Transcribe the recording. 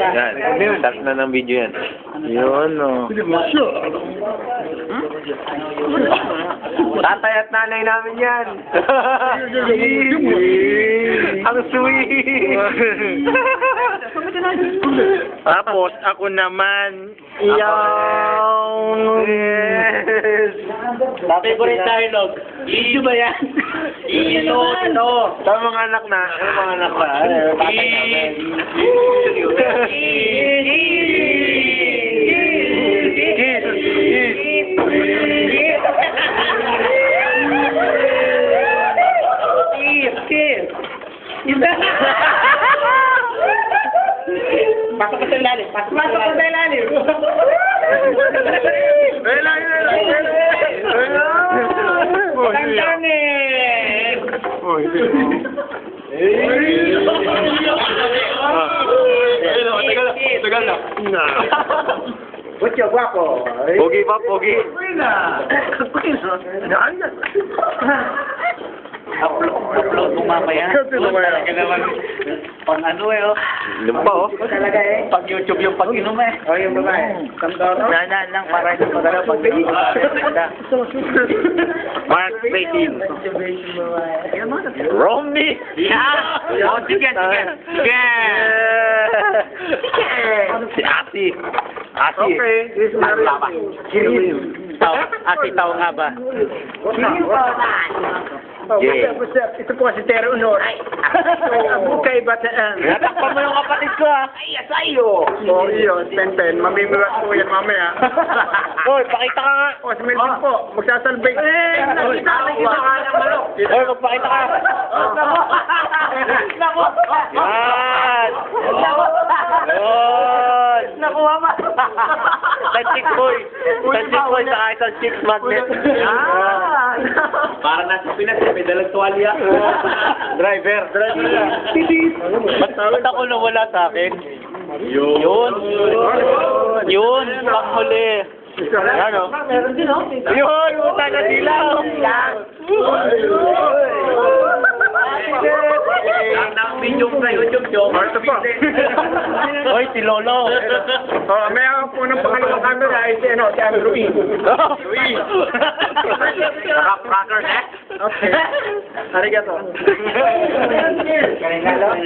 Yan. Start na ng video yan. Yun, no. Tatay at nanay namin yan. Ang sweet. Tapos, ako naman, iyaw. Yes. Favorite dialogue. Video ba yan? Ito. Sa mga anak na. Sa mga anak na. Pasok ka sa ilalim. Pasok ka sa ilalim. Tandaan eh. Tagal na. Mucho guapo. Pogi pa, pogi. Upload mo mamaya. Talaga naman. Pang ano eh, oh. Lumpa, oh. Talaga eh. Pag YouTube yung pag-inom eh. Oh, yung babae. Nana lang para hindi magana pag Mark 18. Romney. Yeah. Oh, sige. Si Ati. Ati. Okay. This is Ati tao nga ba? Yeah. Ito po si Tero Honor. Bukay bataan. Natakpan mo yung kapatid ko, ah. Ay, asayo. Sorry yun, Ten. Mamimiwas po yan mamaya. Hoy, pakita ka nga. O, si Melvin po, magsasalbay. Nakita ka ng manok. Hoy, magpakita ka. Yan. Yun. Nakuha ba? Isang chick boy. Isang chick boy, saka isang chick magnet. Para nasa Pinas, may dalang tuwalya. Driver. Ba't ako nawala sa akin? Yun. Yun, panghuli. Ano? Meron din, oh. Yun, utang na dilaw. Ang video sa YouTube, Joe. Ito po. Hoy, si Lolo. May ako po ng pangalawang camera ay si Andrew E. Naka-cracker eh? Okay. Arigato. Kanina lang.